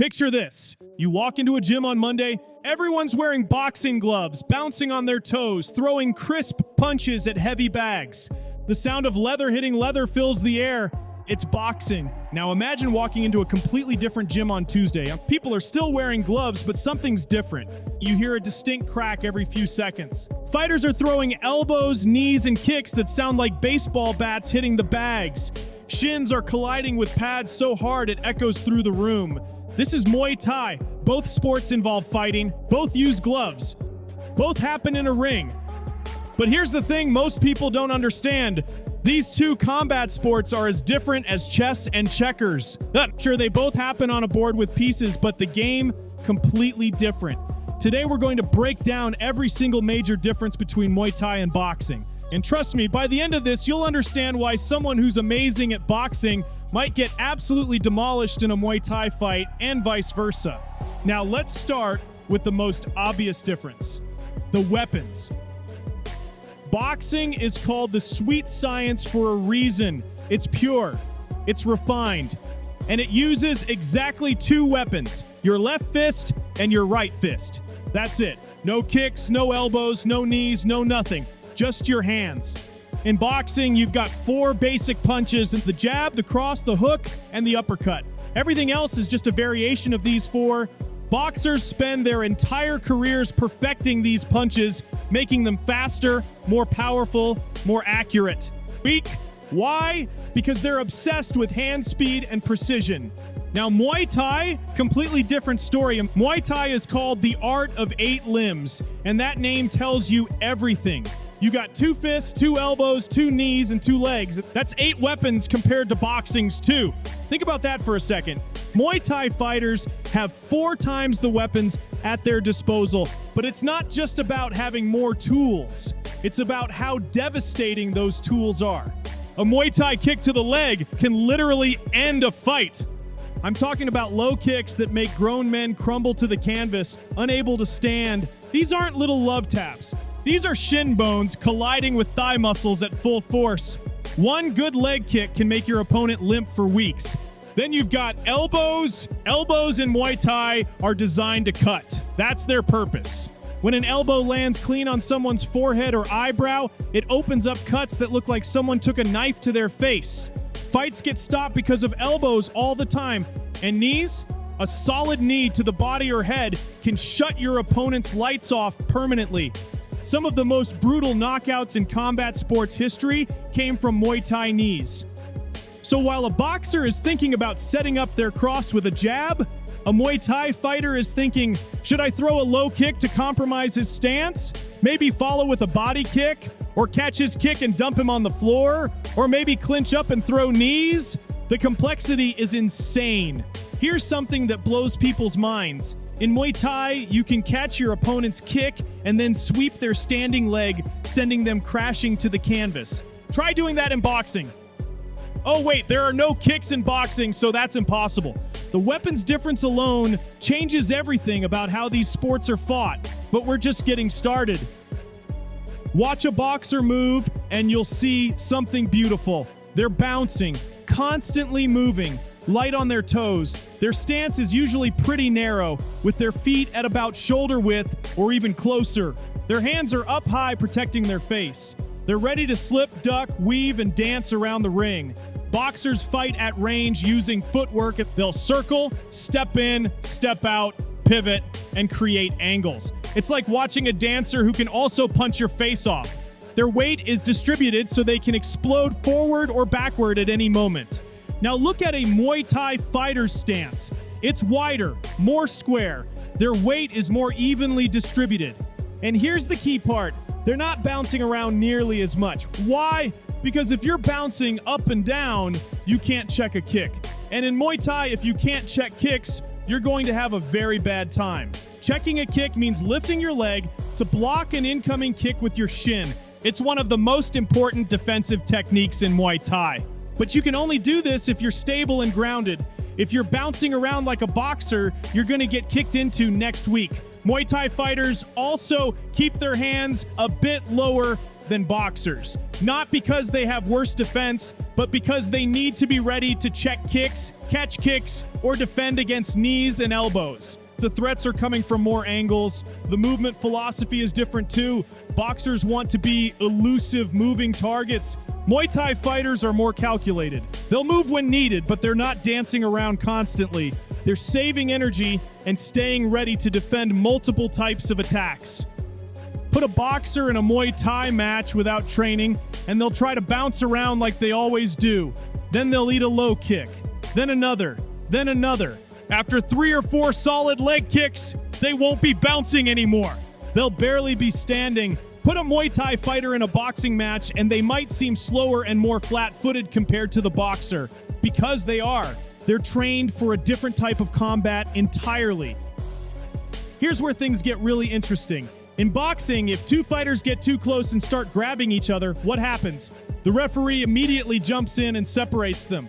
Picture this. You walk into a gym on Monday, everyone's wearing boxing gloves, bouncing on their toes, throwing crisp punches at heavy bags. The sound of leather hitting leather fills the air. It's boxing. Now imagine walking into a completely different gym on Tuesday. People are still wearing gloves, but something's different. You hear a distinct crack every few seconds. Fighters are throwing elbows, knees, and kicks that sound like baseball bats hitting the bags. Shins are colliding with pads so hard it echoes through the room. This is Muay Thai. Both sports involve fighting. Both use gloves. Both happen in a ring. But here's the thing most people don't understand. These two combat sports are as different as chess and checkers. Sure, they both happen on a board with pieces, but the game, completely different. Today, we're going to break down every single major difference between Muay Thai and boxing. And trust me, by the end of this, you'll understand why someone who's amazing at boxing might get absolutely demolished in a Muay Thai fight and vice versa. Now, let's start with the most obvious difference: the weapons. Boxing is called the sweet science for a reason. It's pure, it's refined, and it uses exactly two weapons: your left fist and your right fist. That's it. No kicks, no elbows, no knees, no nothing. Just your hands. In boxing, you've got four basic punches: the jab, the cross, the hook, and the uppercut. Everything else is just a variation of these four. Boxers spend their entire careers perfecting these punches, making them faster, more powerful, more accurate. Weak. Why? Because they're obsessed with hand speed and precision. Now, Muay Thai, completely different story. Muay Thai is called the art of 8 limbs, and that name tells you everything. You got 2 fists, 2 elbows, 2 knees, and 2 legs. That's 8 weapons compared to boxing's 2. Think about that for a second. Muay Thai fighters have 4 times the weapons at their disposal, but it's not just about having more tools. It's about how devastating those tools are. A Muay Thai kick to the leg can literally end a fight. I'm talking about low kicks that make grown men crumble to the canvas, unable to stand. These aren't little love taps. These are shin bones colliding with thigh muscles at full force. One good leg kick can make your opponent limp for weeks. Then you've got elbows. Elbows in Muay Thai are designed to cut. That's their purpose. When an elbow lands clean on someone's forehead or eyebrow, it opens up cuts that look like someone took a knife to their face. Fights get stopped because of elbows all the time. And knees? A solid knee to the body or head can shut your opponent's lights off permanently. Some of the most brutal knockouts in combat sports history came from Muay Thai knees. So while a boxer is thinking about setting up their cross with a jab, a Muay Thai fighter is thinking, should I throw a low kick to compromise his stance? Maybe follow with a body kick? Or catch his kick and dump him on the floor? Or maybe clinch up and throw knees? The complexity is insane. Here's something that blows people's minds. In Muay Thai, you can catch your opponent's kick and then sweep their standing leg, sending them crashing to the canvas. Try doing that in boxing. Oh wait, there are no kicks in boxing, so that's impossible. The weapons difference alone changes everything about how these sports are fought, but we're just getting started. Watch a boxer move and you'll see something beautiful. They're bouncing, constantly moving, light on their toes. Their stance is usually pretty narrow, with their feet at about shoulder width or even closer. Their hands are up high, protecting their face. They're ready to slip, duck, weave, and dance around the ring. Boxers fight at range using footwork. They'll circle, step in, step out, pivot, and create angles. It's like watching a dancer who can also punch your face off. Their weight is distributed so they can explode forward or backward at any moment. Now look at a Muay Thai fighter's stance. It's wider, more square. Their weight is more evenly distributed. And here's the key part. They're not bouncing around nearly as much. Why? Because if you're bouncing up and down, you can't check a kick. And in Muay Thai, if you can't check kicks, you're going to have a very bad time. Checking a kick means lifting your leg to block an incoming kick with your shin. It's one of the most important defensive techniques in Muay Thai. But you can only do this if you're stable and grounded. If you're bouncing around like a boxer, you're going to get kicked into next week. Muay Thai fighters also keep their hands a bit lower than boxers. Not because they have worse defense, but because they need to be ready to check kicks, catch kicks, or defend against knees and elbows. The threats are coming from more angles. The movement philosophy is different too. Boxers want to be elusive, moving targets. Muay Thai fighters are more calculated. They'll move when needed, but they're not dancing around constantly. They're saving energy and staying ready to defend multiple types of attacks. Put a boxer in a Muay Thai match without training, and they'll try to bounce around like they always do. Then they'll eat a low kick, then another, then another. After 3 or 4 solid leg kicks, they won't be bouncing anymore. They'll barely be standing. Put a Muay Thai fighter in a boxing match, and they might seem slower and more flat-footed compared to the boxer. Because they are. They're trained for a different type of combat entirely. Here's where things get really interesting. In boxing, if 2 fighters get too close and start grabbing each other, what happens? The referee immediately jumps in and separates them.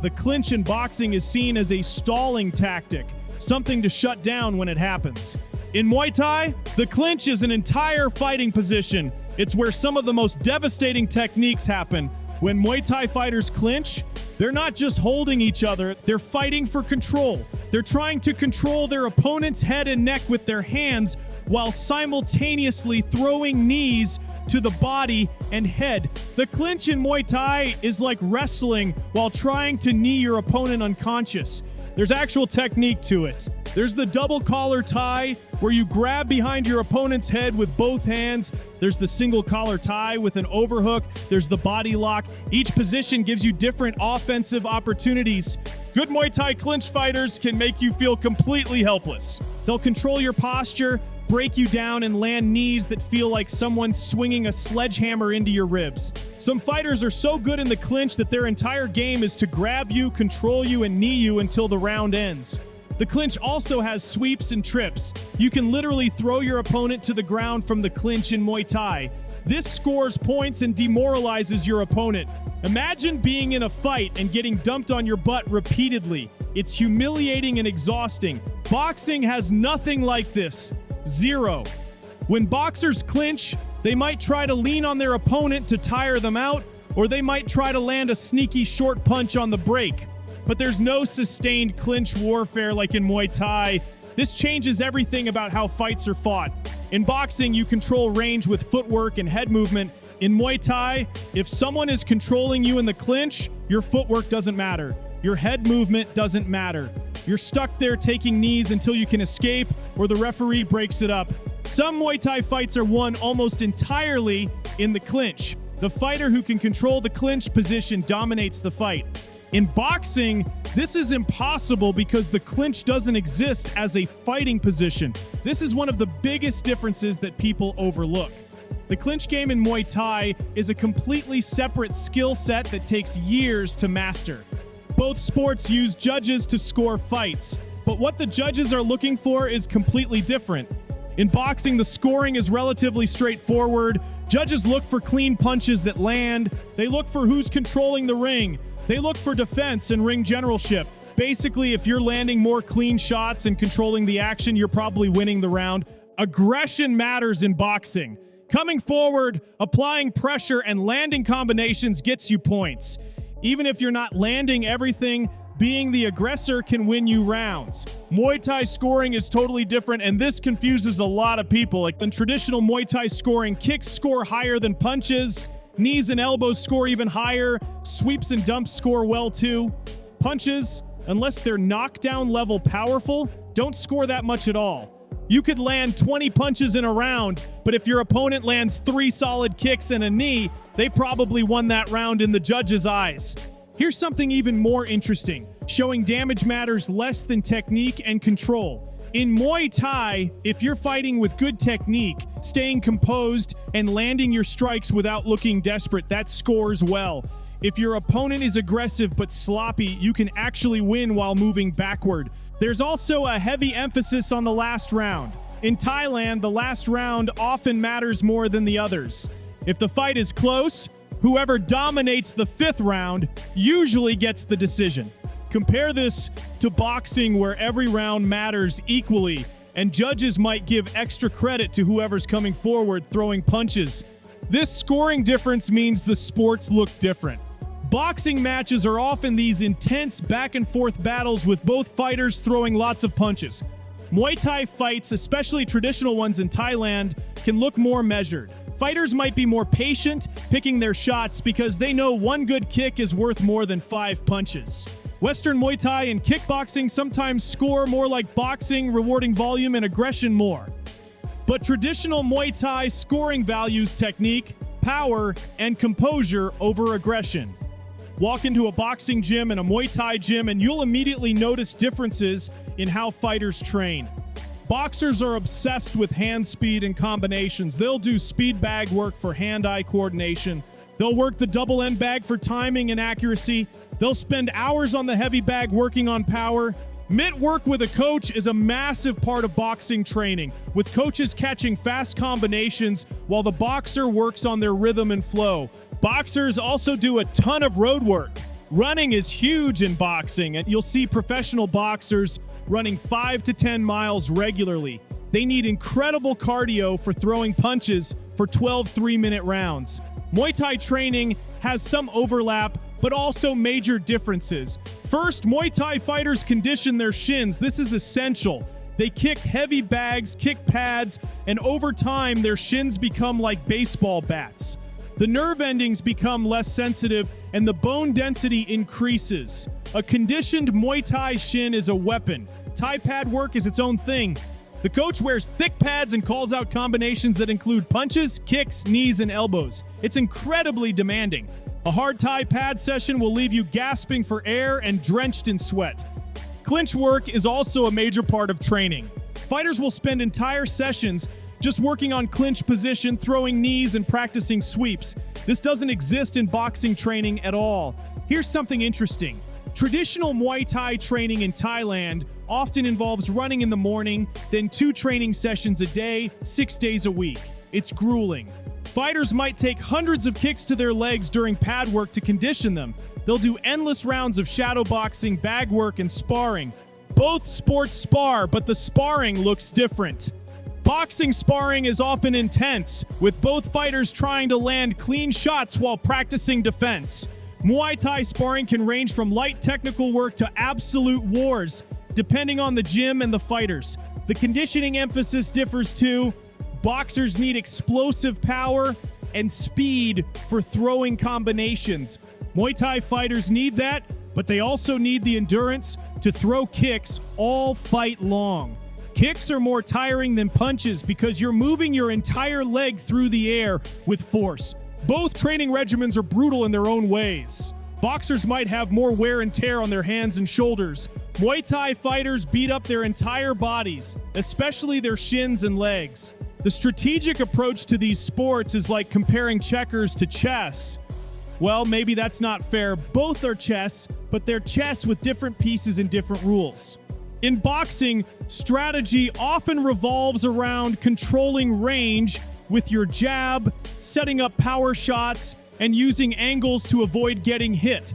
The clinch in boxing is seen as a stalling tactic, something to shut down when it happens. In Muay Thai, the clinch is an entire fighting position. It's where some of the most devastating techniques happen. When Muay Thai fighters clinch, they're not just holding each other, they're fighting for control. They're trying to control their opponent's head and neck with their hands while simultaneously throwing knees to the body and head. The clinch in Muay Thai is like wrestling while trying to knee your opponent unconscious. There's actual technique to it. There's the double collar tie, where you grab behind your opponent's head with both hands. There's the single collar tie with an overhook. There's the body lock. Each position gives you different offensive opportunities. Good Muay Thai clinch fighters can make you feel completely helpless. They'll control your posture, break you down, and land knees that feel like someone's swinging a sledgehammer into your ribs. Some fighters are so good in the clinch that their entire game is to grab you, control you, and knee you until the round ends. The clinch also has sweeps and trips. You can literally throw your opponent to the ground from the clinch in Muay Thai. This scores points and demoralizes your opponent. Imagine being in a fight and getting dumped on your butt repeatedly. It's humiliating and exhausting. Boxing has nothing like this. Zero. When boxers clinch, they might try to lean on their opponent to tire them out, or they might try to land a sneaky short punch on the break. But there's no sustained clinch warfare like in Muay Thai. This changes everything about how fights are fought. In boxing, you control range with footwork and head movement. In Muay Thai, if someone is controlling you in the clinch, your footwork doesn't matter. Your head movement doesn't matter. You're stuck there taking knees until you can escape or the referee breaks it up. Some Muay Thai fights are won almost entirely in the clinch. The fighter who can control the clinch position dominates the fight. In boxing, this is impossible because the clinch doesn't exist as a fighting position. This is one of the biggest differences that people overlook. The clinch game in Muay Thai is a completely separate skill set that takes years to master. Both sports use judges to score fights, but what the judges are looking for is completely different. In boxing, the scoring is relatively straightforward. Judges look for clean punches that land. They look for who's controlling the ring. They look for defense and ring generalship. Basically, if you're landing more clean shots and controlling the action, you're probably winning the round. Aggression matters in boxing. Coming forward, applying pressure, and landing combinations gets you points. Even if you're not landing everything, being the aggressor can win you rounds. Muay Thai scoring is totally different, and this confuses a lot of people. Like in traditional Muay Thai scoring, kicks score higher than punches. Knees and elbows score even higher. Sweeps and dumps score well too. Punches, unless they're knockdown level powerful, don't score that much at all. You could land 20 punches in a round, but if your opponent lands 3 solid kicks and a knee, they probably won that round in the judge's eyes. Here's something even more interesting, showing damage matters less than technique and control. In Muay Thai, if you're fighting with good technique, staying composed, and landing your strikes without looking desperate, that scores well. If your opponent is aggressive but sloppy, you can actually win while moving backward. There's also a heavy emphasis on the last round. In Thailand, the last round often matters more than the others. If the fight is close, whoever dominates the 5th round usually gets the decision. Compare this to boxing, where every round matters equally, and judges might give extra credit to whoever's coming forward throwing punches. This scoring difference means the sports look different. Boxing matches are often these intense back-and-forth battles with both fighters throwing lots of punches. Muay Thai fights, especially traditional ones in Thailand, can look more measured. Fighters might be more patient, picking their shots because they know one good kick is worth more than 5 punches. Western Muay Thai and kickboxing sometimes score more like boxing, rewarding volume and aggression more. But traditional Muay Thai scoring values technique, power, and composure over aggression. Walk into a boxing gym and a Muay Thai gym and you'll immediately notice differences in how fighters train. Boxers are obsessed with hand speed and combinations. They'll do speed bag work for hand-eye coordination. They'll work the double end bag for timing and accuracy. They'll spend hours on the heavy bag working on power. Mitt work with a coach is a massive part of boxing training, with coaches catching fast combinations while the boxer works on their rhythm and flow. Boxers also do a ton of road work. Running is huge in boxing, and you'll see professional boxers running 5 to 10 miles regularly. They need incredible cardio for throwing punches for 12 3-minute rounds. Muay Thai training has some overlap, but also major differences. First, Muay Thai fighters condition their shins. This is essential. They kick heavy bags, kick pads, and over time, their shins become like baseball bats. The nerve endings become less sensitive and the bone density increases. A conditioned Muay Thai shin is a weapon. Thai pad work is its own thing. The coach wears thick pads and calls out combinations that include punches, kicks, knees, and elbows. It's incredibly demanding. A hard Thai pad session will leave you gasping for air and drenched in sweat. Clinch work is also a major part of training. Fighters will spend entire sessions just working on clinch position, throwing knees, and practicing sweeps. This doesn't exist in boxing training at all. Here's something interesting. Traditional Muay Thai training in Thailand often involves running in the morning, then 2 training sessions a day, 6 days a week. It's grueling. Fighters might take hundreds of kicks to their legs during pad work to condition them. They'll do endless rounds of shadow boxing, bag work, and sparring. Both sports spar, but the sparring looks different. Boxing sparring is often intense, with both fighters trying to land clean shots while practicing defense. Muay Thai sparring can range from light technical work to absolute wars, depending on the gym and the fighters. The conditioning emphasis differs too. Boxers need explosive power and speed for throwing combinations. Muay Thai fighters need that, but they also need the endurance to throw kicks all fight long. Kicks are more tiring than punches because you're moving your entire leg through the air with force. Both training regimens are brutal in their own ways. Boxers might have more wear and tear on their hands and shoulders. Muay Thai fighters beat up their entire bodies, especially their shins and legs. The strategic approach to these sports is like comparing checkers to chess. Well, maybe that's not fair. Both are chess, but they're chess with different pieces and different rules. In boxing, strategy often revolves around controlling range with your jab, setting up power shots, and using angles to avoid getting hit.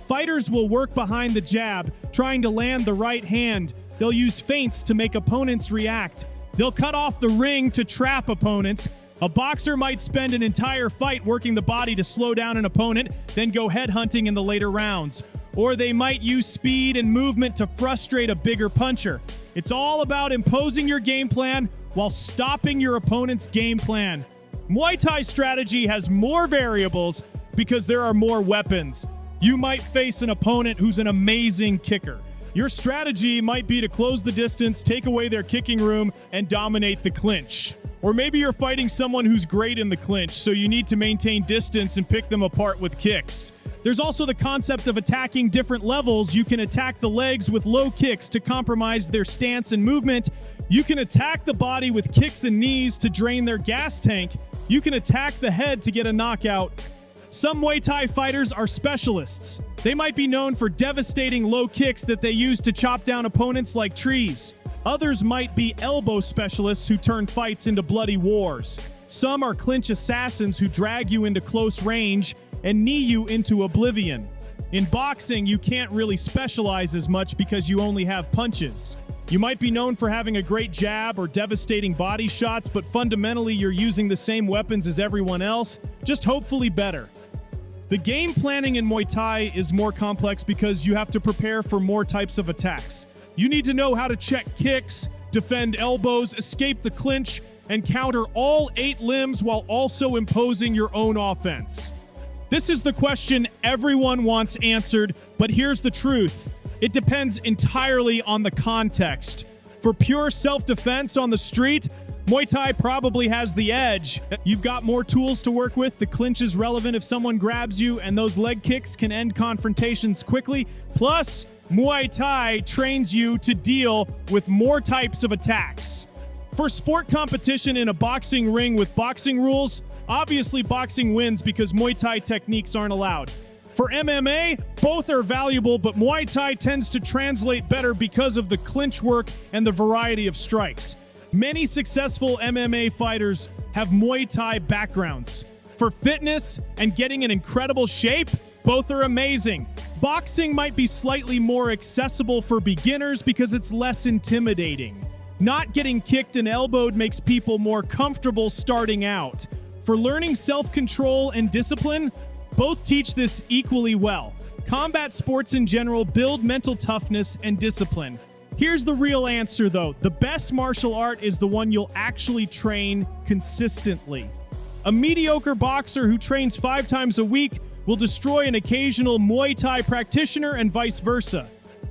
Fighters will work behind the jab, trying to land the right hand. They'll use feints to make opponents react. They'll cut off the ring to trap opponents. A boxer might spend an entire fight working the body to slow down an opponent, then go headhunting in the later rounds. Or they might use speed and movement to frustrate a bigger puncher. It's all about imposing your game plan while stopping your opponent's game plan. Muay Thai strategy has more variables because there are more weapons. You might face an opponent who's an amazing kicker. Your strategy might be to close the distance, take away their kicking room, and dominate the clinch. Or maybe you're fighting someone who's great in the clinch, so you need to maintain distance and pick them apart with kicks. There's also the concept of attacking different levels. You can attack the legs with low kicks to compromise their stance and movement. You can attack the body with kicks and knees to drain their gas tank. You can attack the head to get a knockout. Some Muay Thai fighters are specialists. They might be known for devastating low kicks that they use to chop down opponents like trees. Others might be elbow specialists who turn fights into bloody wars. Some are clinch assassins who drag you into close range and knee you into oblivion. In boxing, you can't really specialize as much because you only have punches. You might be known for having a great jab or devastating body shots, but fundamentally you're using the same weapons as everyone else, just hopefully better. The game planning in Muay Thai is more complex because you have to prepare for more types of attacks. You need to know how to check kicks, defend elbows, escape the clinch, and counter all 8 limbs while also imposing your own offense. This is the question everyone wants answered, but here's the truth. It depends entirely on the context. For pure self-defense on the street, Muay Thai probably has the edge. You've got more tools to work with, the clinch is relevant if someone grabs you, and those leg kicks can end confrontations quickly. Plus, Muay Thai trains you to deal with more types of attacks. For sport competition in a boxing ring with boxing rules, obviously boxing wins because Muay Thai techniques aren't allowed. For MMA, both are valuable, but Muay Thai tends to translate better because of the clinch work and the variety of strikes. Many successful MMA fighters have Muay Thai backgrounds. For fitness and getting in incredible shape, both are amazing. Boxing might be slightly more accessible for beginners because it's less intimidating. Not getting kicked and elbowed makes people more comfortable starting out. For learning self-control and discipline, both teach this equally well. Combat sports in general build mental toughness and discipline. Here's the real answer though. The best martial art is the one you'll actually train consistently. A mediocre boxer who trains 5 times a week will destroy an occasional Muay Thai practitioner and vice versa.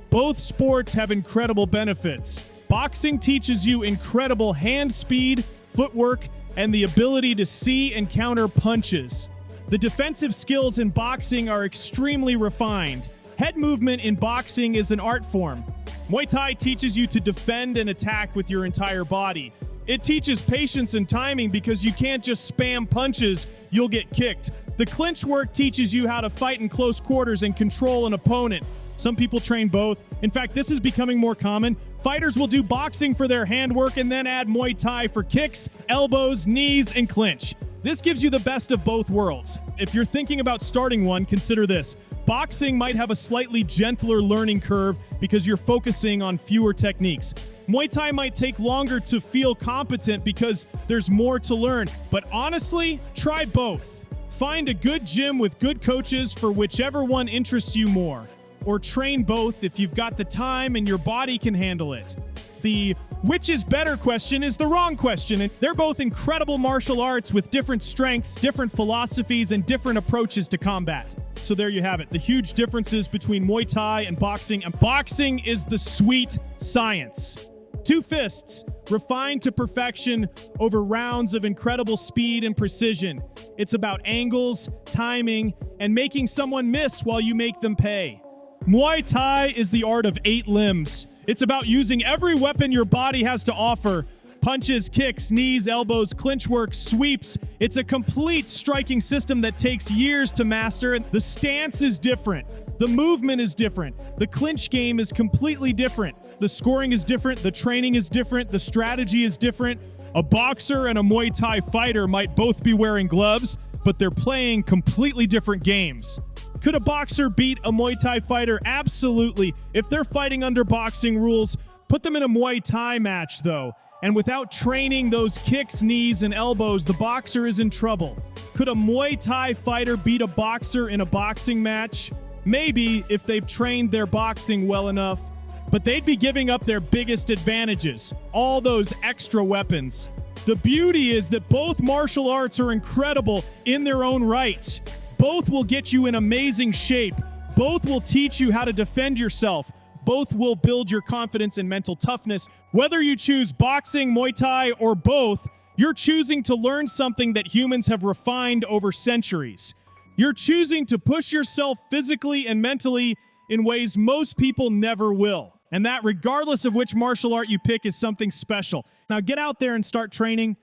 Both sports have incredible benefits. Boxing teaches you incredible hand speed, footwork, and the ability to see and counter punches. The defensive skills in boxing are extremely refined. Head movement in boxing is an art form. Muay Thai teaches you to defend and attack with your entire body. It teaches patience and timing because you can't just spam punches, you'll get kicked. The clinch work teaches you how to fight in close quarters and control an opponent. Some people train both. In fact, this is becoming more common. Fighters will do boxing for their handwork and then add Muay Thai for kicks, elbows, knees, and clinch. This gives you the best of both worlds. If you're thinking about starting one, consider this. Boxing might have a slightly gentler learning curve because you're focusing on fewer techniques. Muay Thai might take longer to feel competent because there's more to learn. But honestly, try both. Find a good gym with good coaches for whichever one interests you more. Or train both if you've got the time and your body can handle it. The which is better question is the wrong question. And they're both incredible martial arts with different strengths, different philosophies, and different approaches to combat. So there you have it, the huge differences between Muay Thai and boxing. And boxing is the sweet science. 2 fists, refined to perfection over rounds of incredible speed and precision. It's about angles, timing, and making someone miss while you make them pay. Muay Thai is the art of 8 limbs. It's about using every weapon your body has to offer. Punches, kicks, knees, elbows, clinch work, sweeps. It's a complete striking system that takes years to master. The stance is different. The movement is different. The clinch game is completely different. The scoring is different. The training is different. The strategy is different. A boxer and a Muay Thai fighter might both be wearing gloves, but they're playing completely different games. Could a boxer beat a Muay Thai fighter? Absolutely. If they're fighting under boxing rules, put them in a Muay Thai match, though. And without training those kicks, knees, and elbows, the boxer is in trouble. Could a Muay Thai fighter beat a boxer in a boxing match? Maybe, if they've trained their boxing well enough. But they'd be giving up their biggest advantages, all those extra weapons. The beauty is that both martial arts are incredible in their own right. Both will get you in amazing shape. Both will teach you how to defend yourself. Both will build your confidence and mental toughness. Whether you choose boxing, Muay Thai, or both, you're choosing to learn something that humans have refined over centuries. You're choosing to push yourself physically and mentally in ways most people never will. And that, regardless of which martial art you pick, is something special. Now get out there and start training.